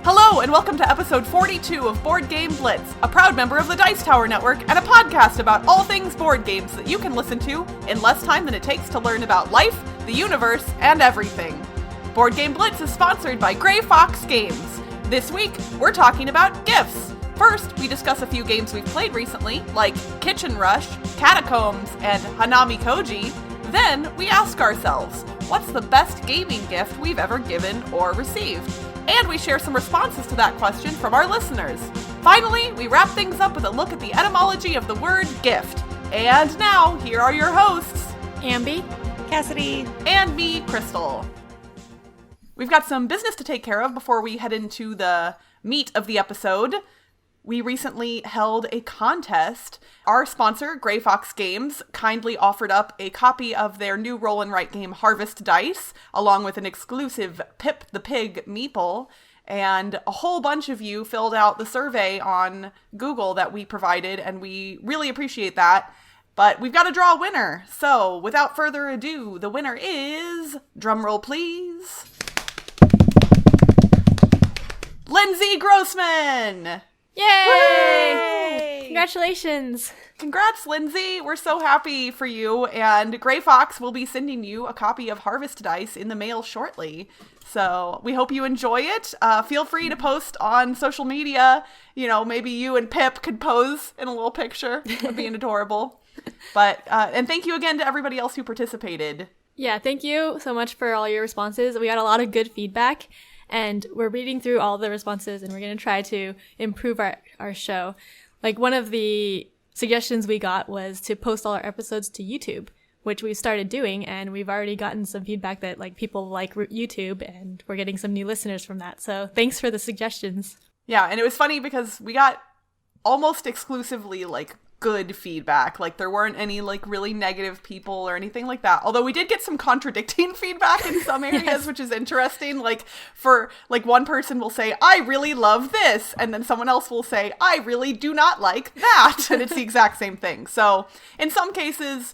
Hello, and welcome to episode 42 of Board Game Blitz, a proud member of the Dice Tower Network and a podcast about all things board games that you can listen to in less time than it takes to learn about life, the universe, and everything. Board Game Blitz is sponsored by Gray Fox Games. This week, we're talking about gifts. First, we discuss a few games we've played recently, like Kitchen Rush, Catacombs, and Hanamikoji. Then, we ask ourselves, what's the best gaming gift we've ever given or received? And we share some responses to that question from our listeners. Finally, we wrap things up with a look at the etymology of the word gift. And now, here are your hosts, Ambie, Cassadi, and me, Crystal. We've got some business to take care of before we head into the meat of the episode. We recently held a contest. Our sponsor, Gray Fox Games, kindly offered up a copy of their new roll and write game Harvest Dice, along with an exclusive Pip the Pig meeple, and a whole bunch of you filled out the survey on Google that we provided, and we really appreciate that. But we've got to draw a winner. So, without further ado, the winner is, drumroll please, Lindsay Grossman! Yay! Yay! Congratulations! Congrats, Lindsay! We're so happy for you, and Gray Fox will be sending you a copy of Harvest Dice in the mail shortly. So we hope you enjoy it. Feel free to post on social media. You know, maybe you and Pip could pose in a little picture. That'd be adorable. But and thank you again to everybody else who participated. Yeah, thank you so much for all your responses. We got a lot of good feedback. And we're reading through all the responses, and we're going to try to improve our show. Like, one of the suggestions we got was to post all our episodes to YouTube, which we started doing, and we've already gotten some feedback that, like, people like YouTube, and we're getting some new listeners from that. So thanks for the suggestions. Yeah, and it was funny because we got almost exclusively, like, good feedback. Like, there weren't any, like, really negative people or anything like that. Although we did get some contradicting feedback in some areas, yes. Which is interesting. Like, for, like, one person will say, I really love this. And then someone else will say, I really do not like that. And it's the exact same thing. So, in some cases,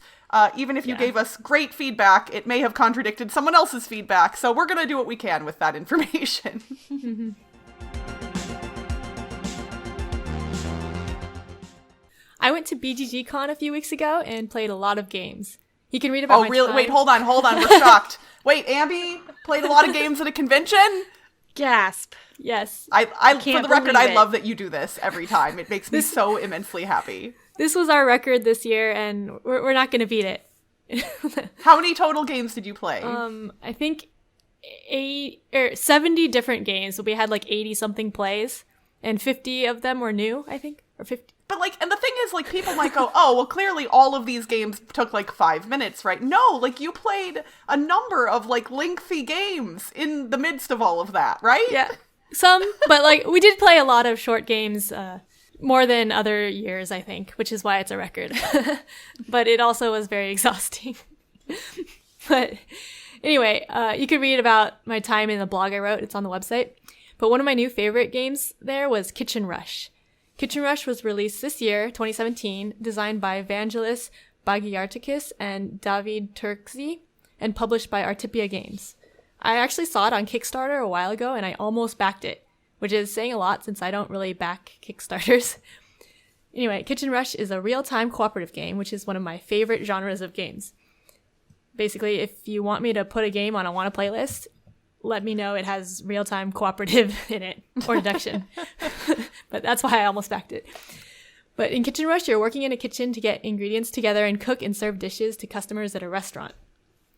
even if you gave us great feedback, it may have contradicted someone else's feedback. So we're going to do what we can with that information. I went to BGG.CON a few weeks ago and played a lot of games. You can read about my really? time. Wait, hold on. We're shocked. Wait, Ambie played a lot of games at a convention? Gasp. Yes. I for the record, I love that you do this every time. It makes me so immensely happy. This was our record this year, and we're not going to beat it. How many total games did you play? I think 70 different games. So we had like 80 something plays, and 50 of them were new, I think, or 50. But, like, and the thing is, like, people might go, oh, well, clearly all of these games took, like, 5 minutes, right? No, like, you played a number of, like, lengthy games in the midst of all of that, right? Yeah. Some, but, like, we did play a lot of short games, more than other years, I think, which is why it's a record. But it also was very exhausting. But anyway, you could read about my time in the blog I wrote. It's on the website. But one of my new favorite games there was Kitchen Rush. Kitchen Rush was released this year, 2017, designed by Vangelis Bagiartakis and David Turkzy, and published by Artipia Games. I actually saw it on Kickstarter a while ago, and I almost backed it, which is saying a lot since I don't really back Kickstarters. Anyway, Kitchen Rush is a real-time cooperative game, which is one of my favorite genres of games. Basically, if you want me to put a game on a wanna playlist, let me know it has real-time cooperative in it, or deduction. But that's why I almost backed it. But in Kitchen Rush, you're working in a kitchen to get ingredients together and cook and serve dishes to customers at a restaurant.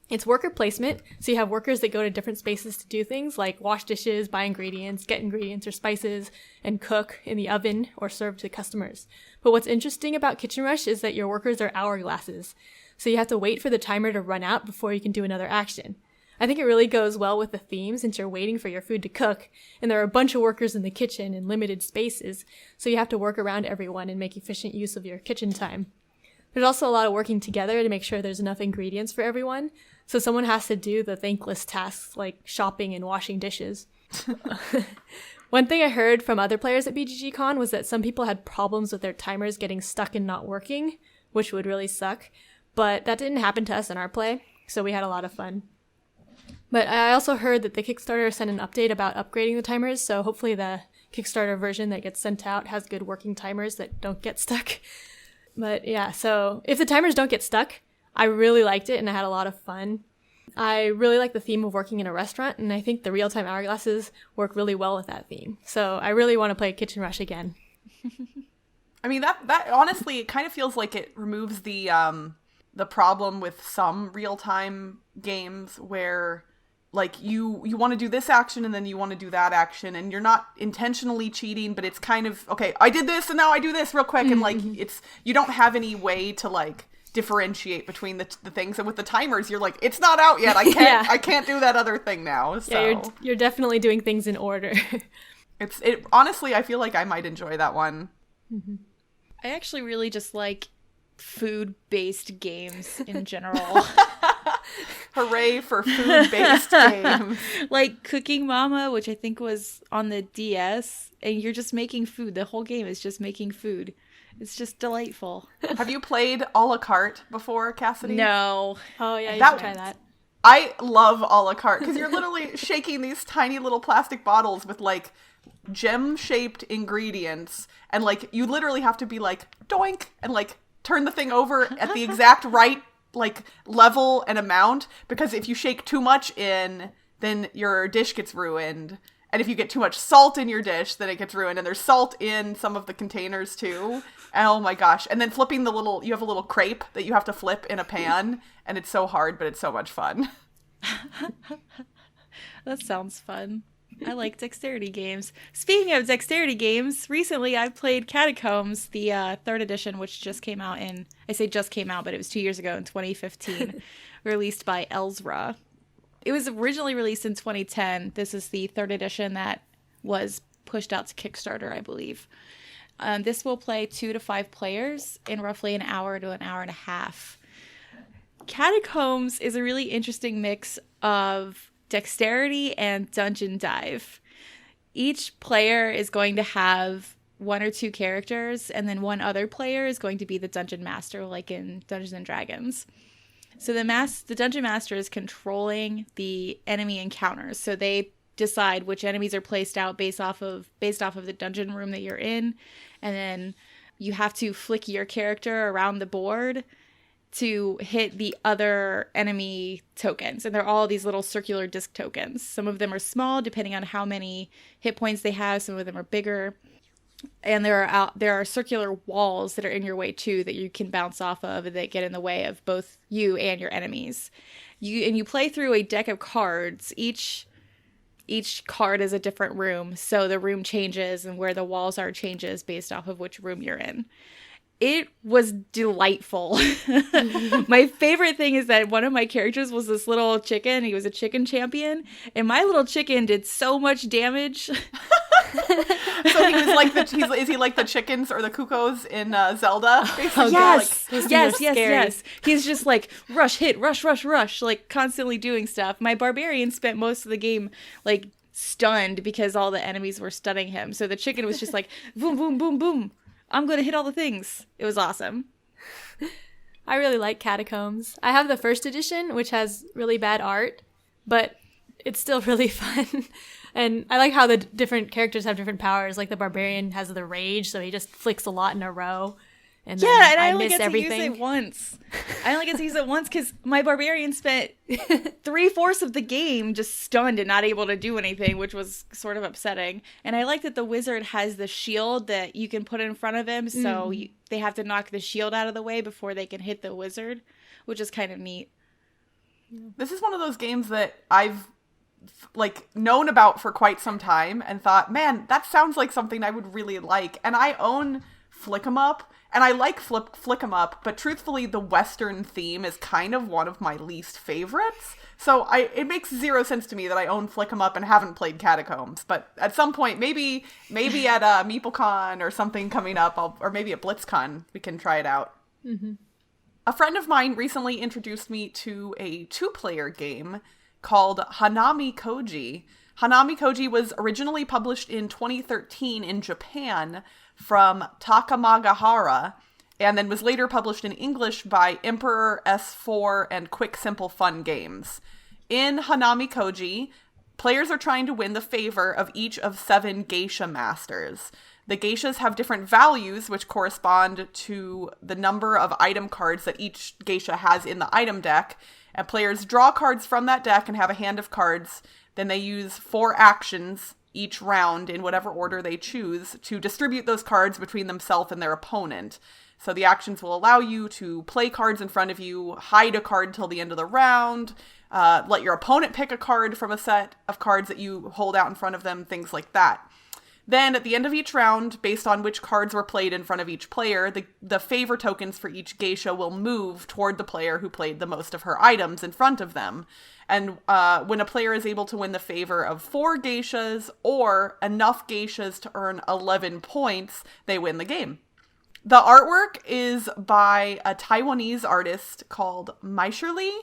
It's worker placement, so you have workers that go to different spaces to do things like wash dishes, buy ingredients, get ingredients or spices, and cook in the oven or serve to customers. But what's interesting about Kitchen Rush is that your workers are hourglasses, so you have to wait for the timer to run out before you can do another action. I think it really goes well with the theme since you're waiting for your food to cook, and there are a bunch of workers in the kitchen in limited spaces, so you have to work around everyone and make efficient use of your kitchen time. There's also a lot of working together to make sure there's enough ingredients for everyone, so someone has to do the thankless tasks like shopping and washing dishes. One thing I heard from other players at BGG.CON was that some people had problems with their timers getting stuck and not working, which would really suck, but that didn't happen to us in our play, so we had a lot of fun. But I also heard that the Kickstarter sent an update about upgrading the timers, so hopefully the Kickstarter version that gets sent out has good working timers that don't get stuck. But yeah, so if the timers don't get stuck, I really liked it and I had a lot of fun. I really like the theme of working in a restaurant, and I think the real-time hourglasses work really well with that theme. So I really want to play Kitchen Rush again. I mean, that honestly, it kind of feels like it removes the problem with some real-time games where, like, you want to do this action and then you want to do that action, and you're not intentionally cheating, but it's kind of, okay, I did this and now I do this real quick, and, like, you don't have any way to, like, differentiate between the things. And with the timers, you're like, it's not out yet. I can't do that other thing now. So yeah, you're definitely doing things in order. It honestly, I feel like I might enjoy that one. Mm-hmm. I actually really just like food-based games in general. Hooray for food-based games. Like Cooking Mama, which I think was on the DS, and you're just making food. The whole game is just making food. It's just delightful. Have you played a la carte before, Cassadi? No. Oh yeah, you should try that. I love a la carte because you're literally shaking these tiny little plastic bottles with, like, gem-shaped ingredients, and, like, you literally have to be like, doink, and, like, turn the thing over at the exact right, like, level and amount, because if you shake too much in, then your dish gets ruined. And if you get too much salt in your dish, then it gets ruined. And there's salt in some of the containers too. Oh my gosh. And then flipping you have a little crepe that you have to flip in a pan. And it's so hard, but it's so much fun. That sounds fun. I like dexterity games. Speaking of dexterity games, recently I played Catacombs, the 3rd edition, which just came out I say just came out, but it was 2 years ago in 2015, released by Elsra. It was originally released in 2010. This is the 3rd edition that was pushed out to Kickstarter, I believe. This will play 2 to 5 players in roughly an hour to an hour and a half. Catacombs is a really interesting mix of dexterity and dungeon dive. Each player is going to have 1 or 2 characters, and then one other player is going to be the dungeon master, like in Dungeons and Dragons. So the dungeon master is controlling the enemy encounters. So they decide which enemies are placed out based off of the dungeon room that you're in, and then you have to flick your character around the board to hit the other enemy tokens. And they're all these little circular disc tokens. Some of them are small, depending on how many hit points they have. Some of them are bigger. And there are circular walls that are in your way too that you can bounce off of and that get in the way of both you and your enemies. You play through a deck of cards. Each card is a different room, so the room changes and where the walls are changes based off of which room you're in. It was delightful. My favorite thing is that one of my characters was this little chicken. He was a chicken champion, and my little chicken did so much damage. So he was like is he like the chickens or the cuckoos in Zelda? Oh, yes. He's just like rush, hit, rush, like constantly doing stuff. My barbarian spent most of the game like stunned because all the enemies were stunning him. So the chicken was just like boom, boom, boom, boom. I'm going to hit all the things. It was awesome. I really like Catacombs. I have the 1st edition, which has really bad art, but it's still really fun. And I like how the different characters have different powers. Like the barbarian has the rage, so he just flicks a lot in a row. And then I only miss get to use it once. I only get to use it once because my barbarian spent 3/4 of the game just stunned and not able to do anything, which was sort of upsetting. And I like that the wizard has the shield that you can put in front of him, so they have to knock the shield out of the way before they can hit the wizard, which is kind of neat. This is one of those games that I've known about for quite some time and thought, man, that sounds like something I would really like. And I own Flick 'em Up. And I like Flick 'em Up, but truthfully, the Western theme is kind of one of my least favorites. So it makes zero sense to me that I own Flick 'em Up and haven't played Catacombs. But at some point, maybe at BGG.CON or something coming up, or maybe at BlitzCon, we can try it out. Mm-hmm. A friend of mine recently introduced me to a 2-player game called Hanamikoji. Hanamikoji was originally published in 2013 in Japan from Takamagahara, and then was later published in English by Emperor S4 and Quick Simple Fun Games. In Hanamikoji, players are trying to win the favor of each of 7 geisha masters. The geishas have different values, which correspond to the number of item cards that each geisha has in the item deck. And players draw cards from that deck and have a hand of cards. Then they use 4 actions each round in whatever order they choose to distribute those cards between themselves and their opponent. So the actions will allow you to play cards in front of you, hide a card till the end of the round, let your opponent pick a card from a set of cards that you hold out in front of them, things like that. Then at the end of each round, based on which cards were played in front of each player, the favor tokens for each geisha will move toward the player who played the most of her items in front of them. And when a player is able to win the favor of 4 geishas or enough geishas to earn 11 points, they win the game. The artwork is by a Taiwanese artist called Maishirli,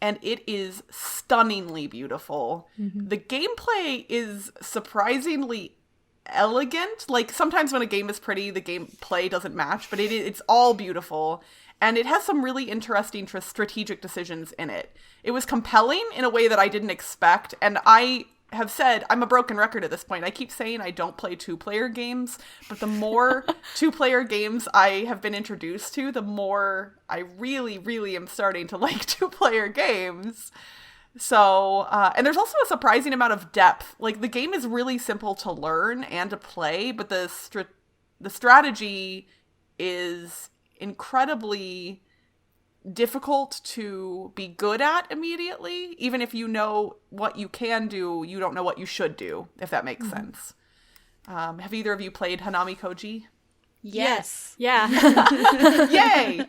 and it is stunningly beautiful. Mm-hmm. The gameplay is surprisingly elegant. Like, sometimes when a game is pretty, the gameplay doesn't match, but it's all beautiful. And it has some really interesting strategic decisions in it. It was compelling in a way that I didn't expect, and I have said, I'm a broken record at this point. I keep saying I don't play 2-player games, but the more 2-player games I have been introduced to, the more I really, really am starting to like 2-player games. So, and there's also a surprising amount of depth. Like, the game is really simple to learn and to play, but the strategy is incredibly difficult to be good at immediately. Even if you know what you can do, you don't know what you should do, if that makes sense. Have either of you played Hanamikoji? Yes. Yeah. Yay!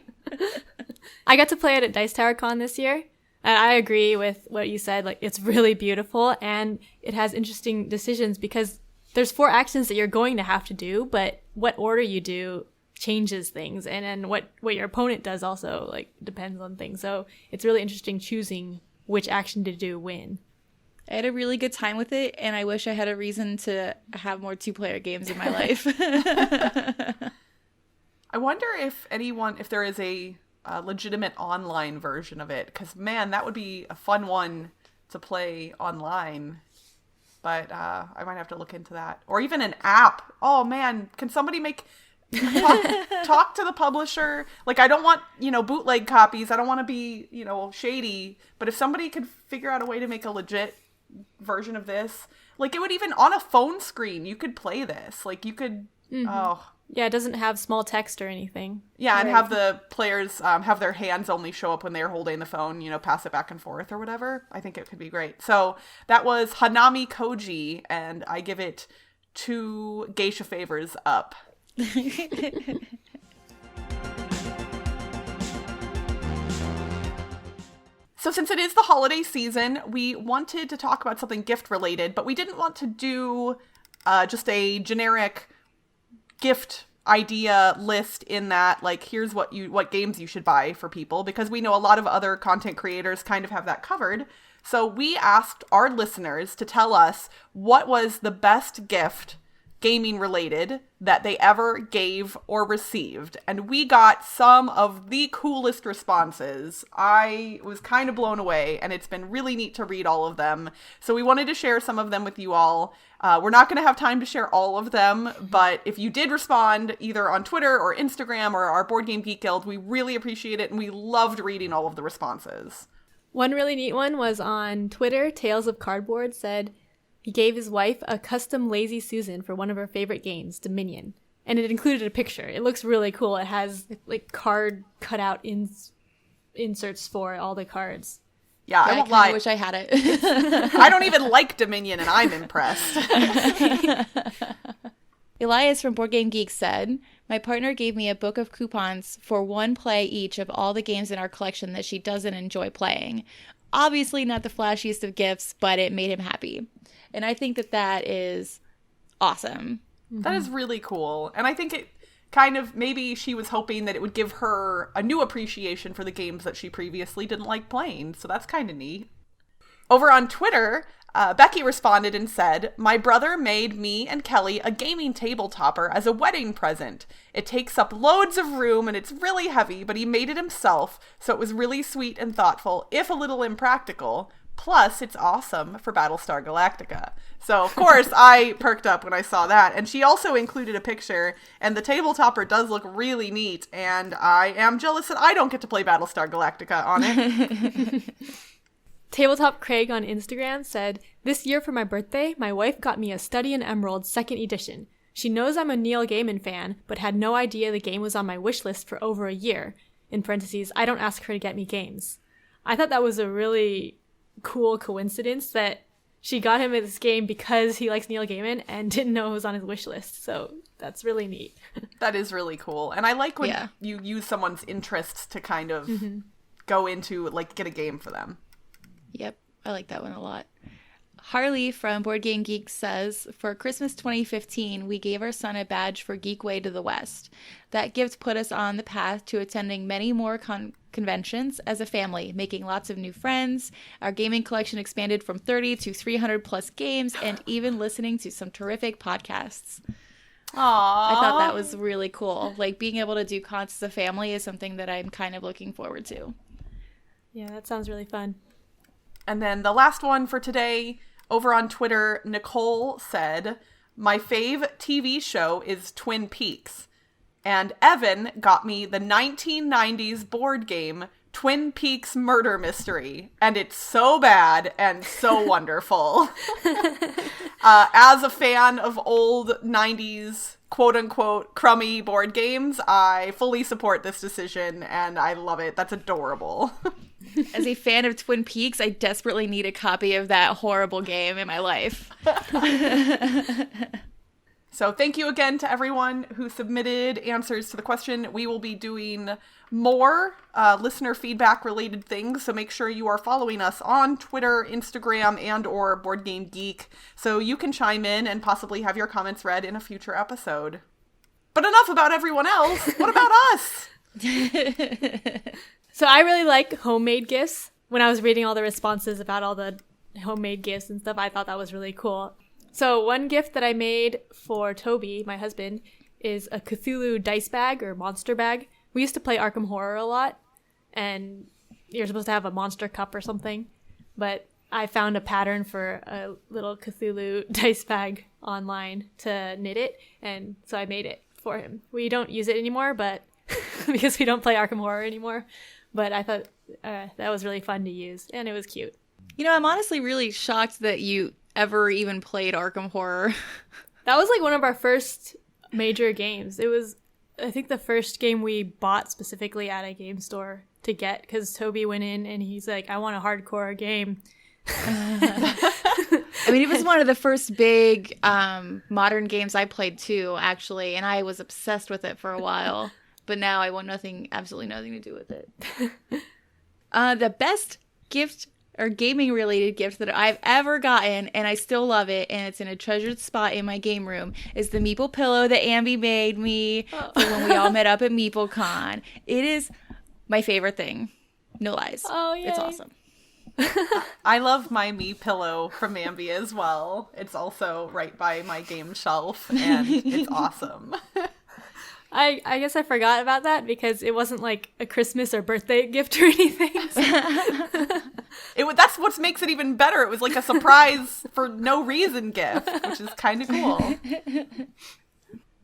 I got to play it at Dice.CON this year, and I agree with what you said. Like, it's really beautiful, and it has interesting decisions because there's 4 actions that you're going to have to do, but what order you do changes things, and then what your opponent does also, like, depends on things. So it's really interesting choosing which action to do when. I had a really good time with it, and I wish I had a reason to have more 2-player games in my life. I wonder if there is a legitimate online version of it, because, man, that would be a fun one to play online. But I might have to look into that. Or even an app. Oh, man, can somebody talk to the publisher? Like, I don't want, bootleg copies. I don't want to be, shady. But if somebody could figure out a way to make a legit version of this, like, it would even, on a phone screen, you could play this. Like, you could, Yeah, it doesn't have small text or anything. Yeah, and have the players have their hands only show up when they're holding the phone, pass it back and forth or whatever. I think it could be great. So that was Hanamikoji, and I give it 2 geisha favors up. So since it is the holiday season, we wanted to talk about something gift related, but we didn't want to do just a generic gift idea list in that, like, here's what games you should buy for people, because we know a lot of other content creators kind of have that covered. So we asked our listeners to tell us what was the best gift, gaming related, that they ever gave or received. And we got some of the coolest responses. I was kind of blown away, and it's been really neat to read all of them. So we wanted to share some of them with you all. We're not going to have time to share all of them, but if you did respond either on Twitter or Instagram or our Board Game Geek Guild, we really appreciate it, and we loved reading all of the responses. One really neat one was on Twitter. Tales of Cardboard said he gave his wife a custom Lazy Susan for one of her favorite games, Dominion. And it included a picture. It looks really cool. It has, like, card cutout inserts for all the cards. Yeah, I won't lie. I wish I had it. I don't even like Dominion, and I'm impressed. Elias from Board Game Geek said, my partner gave me a book of coupons for 1 play each of all the games in our collection that she doesn't enjoy playing. Obviously not the flashiest of gifts, but it made him happy. And I think that is awesome. That is really cool. And I think it kind of, maybe she was hoping that it would give her a new appreciation for the games that she previously didn't like playing. So that's kind of neat. Over on Twitter, Becky responded and said, my brother made me and Kelly a gaming table topper as a wedding present. It takes up loads of room and it's really heavy, but he made it himself, so it was really sweet and thoughtful, if a little impractical. Plus, it's awesome for Battlestar Galactica. So, of course, I perked up when I saw that. And she also included a picture, and the tabletopper does look really neat, and I am jealous that I don't get to play Battlestar Galactica on it. Tabletop Craig on Instagram said, "This year for my birthday, my wife got me a Study in Emerald 2nd edition. She knows I'm a Neil Gaiman fan, but had no idea the game was on my wish list for over a year. In parentheses, I don't ask her to get me games." I thought that was a really cool coincidence that she got him this game because he likes Neil Gaiman and didn't know it was on his wish list. So that's really neat. That is really cool. And I like when you use someone's interests to kind of go into, like, get a game for them. Yep, I like that one a lot. Harley from Board Game Geek says, "For Christmas 2015, we gave our son a badge for Geek Way to the West. That gift put us on the path to attending many more conventions as a family, making lots of new friends. Our gaming collection expanded from 30 to 300 plus games, and even listening to some terrific podcasts." Aww. I thought that was really cool. Like, being able to do cons as a family is something that I'm kind of looking forward to. Yeah, that sounds really fun. And then the last one for today, over on Twitter, Nicole said, "My fave TV show is Twin Peaks. And Evan got me the 1990s board game Twin Peaks Murder Mystery. And it's so bad and so wonderful." As a fan of old 90s, quote-unquote, crummy board games, I fully support this decision, and I love it. That's adorable. As a fan of Twin Peaks, I desperately need a copy of that horrible game in my life. So thank you again to everyone who submitted answers to the question. We will be doing more listener feedback related things, so make sure you are following us on Twitter, Instagram, and or Board Game Geek, so you can chime in and possibly have your comments read in a future episode. But enough about everyone else. What about us? So I really like homemade gifts. When I was reading all the responses about all the homemade gifts and stuff, I thought that was really cool. So one gift that I made for Toby, my husband, is a Cthulhu dice bag or monster bag. We used to play Arkham Horror a lot, and you're supposed to have a monster cup or something. But I found a pattern for a little Cthulhu dice bag online to knit it, and so I made it for him. We don't use it anymore, but because we don't play Arkham Horror anymore. But I thought that was really fun to use, and it was cute. You know, I'm honestly really shocked that you ever even played Arkham Horror. That was like one of our first major games. It was, I think, the first game we bought specifically at a game store to get, because Toby went in and he's like, "I want a hardcore game." I mean, it was one of the first big modern games I played too, actually, and I was obsessed with it for a while. But now I want absolutely nothing to do with it. The best gift or gaming related gift that I've ever gotten, and I still love it, and it's in a treasured spot in my game room, is the Meeple pillow that Ambie made me for when we all met up at BGG.CON. It is my favorite thing. No lies. Oh, yay. It's awesome. I love my Me pillow from Ambie as well. It's also right by my game shelf, and it's awesome. I guess I forgot about that because it wasn't like a Christmas or birthday gift or anything. So. That's what makes it even better. It was like a surprise for no reason gift, which is kind of cool.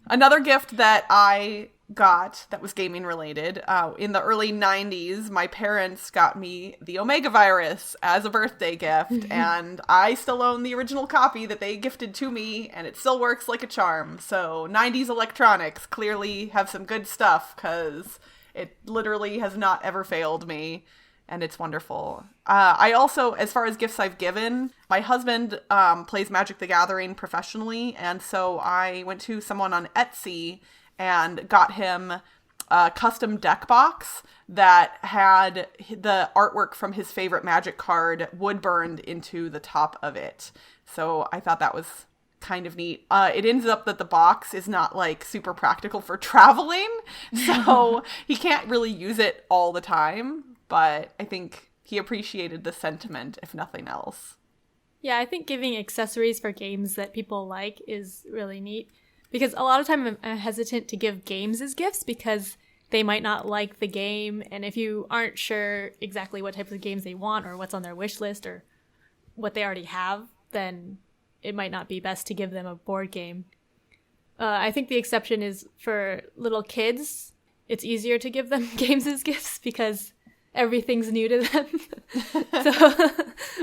Another gift that I got that was gaming related, in the early 90s, my parents got me the Omega Virus as a birthday gift, and I still own the original copy that they gifted to me, and it still works like a charm. So 90s electronics clearly have some good stuff, because it literally has not ever failed me, and it's wonderful. I also, as far as gifts I've given, my husband plays Magic the Gathering professionally, and so I went to someone on Etsy and got him a custom deck box that had the artwork from his favorite Magic card wood burned into the top of it. So I thought that was kind of neat. It ends up that the box is not like super practical for traveling, so he can't really use it all the time, but I think he appreciated the sentiment, if nothing else. Yeah, I think giving accessories for games that people like is really neat. Because a lot of time I'm hesitant to give games as gifts because they might not like the game. And if you aren't sure exactly what types of games they want or what's on their wish list or what they already have, then it might not be best to give them a board game. I think the exception is for little kids. It's easier to give them games as gifts because everything's new to them. So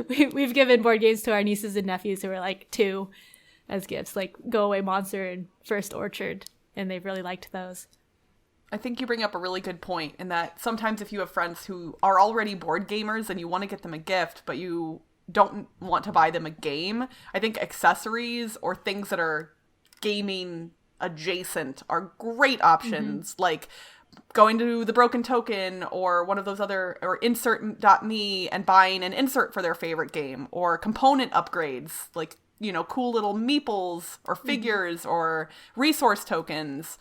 we've given board games to our nieces and nephews who are like 2 as gifts, like Go Away Monster and First Orchard, and they've really liked those. I think you bring up a really good point in that sometimes if you have friends who are already board gamers and you want to get them a gift, but you don't want to buy them a game, I think accessories or things that are gaming adjacent are great options. Like going to the Broken Token or one of those other, or insert.me and buying an insert for their favorite game, or component upgrades like, you know, cool little meeples or figures or resource tokens.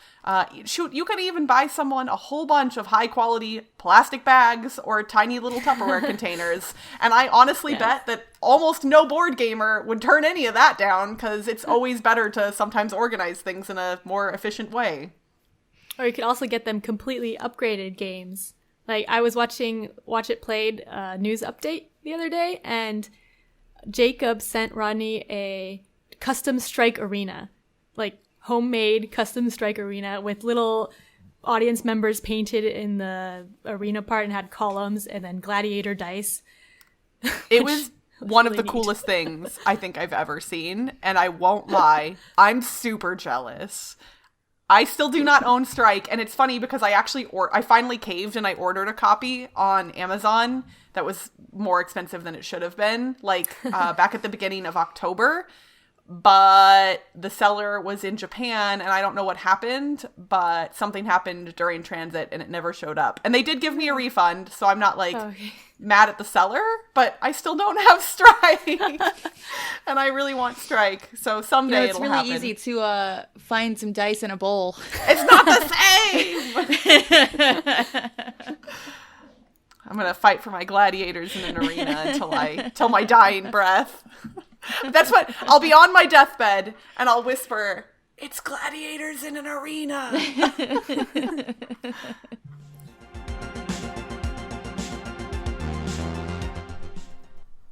Shoot, you could even buy someone a whole bunch of high quality plastic bags or tiny little Tupperware containers. And I honestly bet that almost no board gamer would turn any of that down, because it's always better to sometimes organize things in a more efficient way. Or you could also get them completely upgraded games. Like, I was watching Watch It Played news update the other day, and Jacob sent Rodney a custom strike arena, like homemade custom strike arena with little audience members painted in the arena part and had columns, and then gladiator dice. It was one of the coolest things I think I've ever seen, and I won't lie, I'm super jealous. I still do not own Strike, and it's funny because I finally caved and I ordered a copy on Amazon that was more expensive than it should have been, like back at the beginning of October. But the seller was in Japan, and I don't know what happened, but something happened during transit and it never showed up. And they did give me a refund, so I'm not mad at the seller, but I still don't have Strike. And I really want Strike, so someday it'll happen. It's really easy to find some dice in a bowl. It's not the same! I'm gonna fight for my gladiators in an arena till my dying breath. That's what, I'll be on my deathbed and I'll whisper, "It's gladiators in an arena."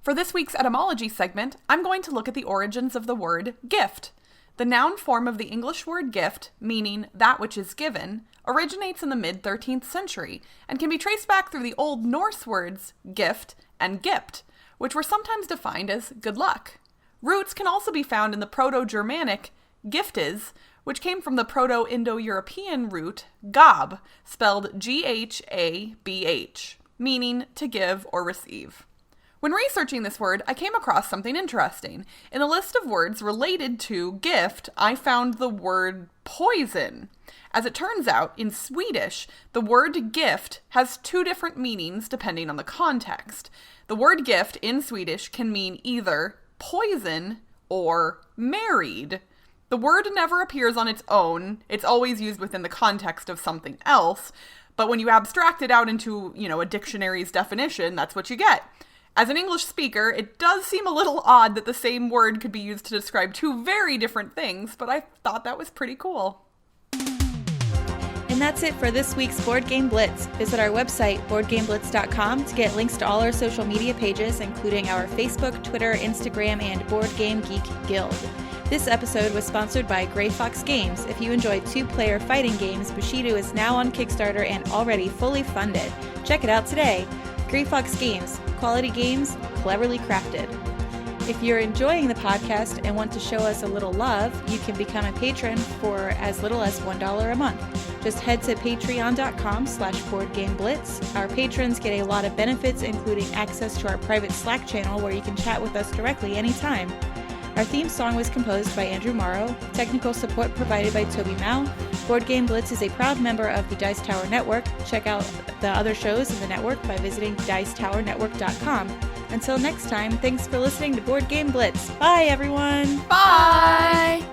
For this week's etymology segment, I'm going to look at the origins of the word gift. The noun form of the English word gift, meaning that which is given, originates in the mid-13th century and can be traced back through the Old Norse words gift and gipt, which were sometimes defined as good luck. Roots can also be found in the Proto-Germanic giftes, which came from the Proto-Indo-European root gab, spelled G-H-A-B-H, meaning to give or receive. When researching this word, I came across something interesting. In the list of words related to gift, I found the word poison. As it turns out, in Swedish, the word gift has 2 different meanings depending on the context. The word gift in Swedish can mean either poison or married. The word never appears on its own. It's always used within the context of something else. But when you abstract it out into, a dictionary's definition, that's what you get. As an English speaker, it does seem a little odd that the same word could be used to describe 2 very different things, but I thought that was pretty cool. And that's it for this week's Board Game Blitz. Visit our website, BoardGameBlitz.com, to get links to all our social media pages, including our Facebook, Twitter, Instagram, and Board Game Geek Guild. This episode was sponsored by Gray Fox Games. If you enjoy 2-player fighting games, Bushido is now on Kickstarter and already fully funded. Check it out today. Gray Fox Games. Quality games, cleverly crafted. If you're enjoying the podcast and want to show us a little love, you can become a patron for as little as $1 a month. Just head to patreon.com/boardgameblitz. Our patrons get a lot of benefits, including access to our private Slack channel where you can chat with us directly anytime. Our theme song was composed by Andrew Morrow, technical support provided by Toby Mao. Board Game Blitz is a proud member of the Dice Tower Network. Check out the other shows in the network by visiting dicetowernetwork.com. Until next time, thanks for listening to Board Game Blitz. Bye, everyone! Bye!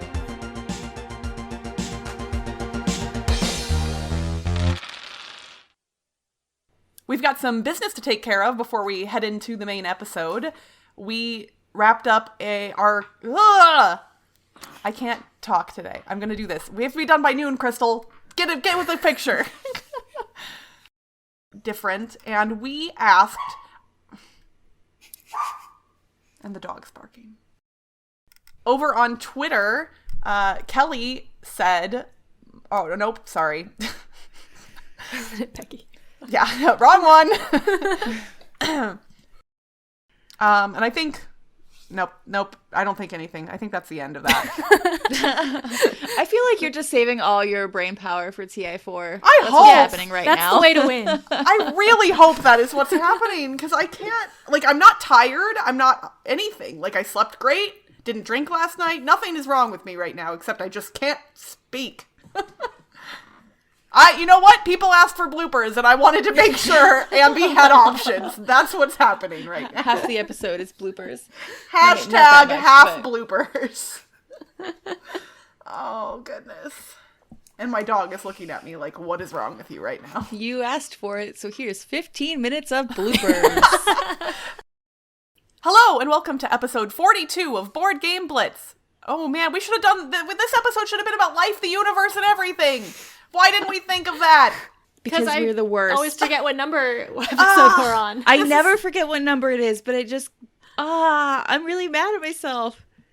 We've got some business to take care of before we head into the main episode. We wrapped up I can't talk today. I'm gonna do this. We have to be done by noon, Crystal. Get with the picture. Different. And we asked... And the dog's barking. Over on Twitter, Kelly said, oh, nope, sorry. Isn't it Becky? Yeah, wrong one. And I think, nope, I don't think anything. I think that's the end of that. I feel like you're just saving all your brain power for TI4. That's what's happening right now. That's the way to win. I really hope that is what's happening, because I can't, like, I'm not tired. I'm not anything. Like, I slept great. Didn't drink last night. Nothing is wrong with me right now, except I just can't speak. You know what? People asked for bloopers, and I wanted to make sure Ambie had options. That's what's happening right now. Half the episode is bloopers. Hashtag not that much, half but... bloopers. Oh, goodness. And my dog is looking at me like, what is wrong with you right now? You asked for it, so here's 15 minutes of bloopers. Hello, and welcome to episode 42 of Board Game Blitz. Oh man, we should have done, this episode should have been about life, the universe, and everything. Why didn't we think of that? Because we're the worst. I always forget what episode we're on. I never forget what number it is, but it just, I'm really mad at myself.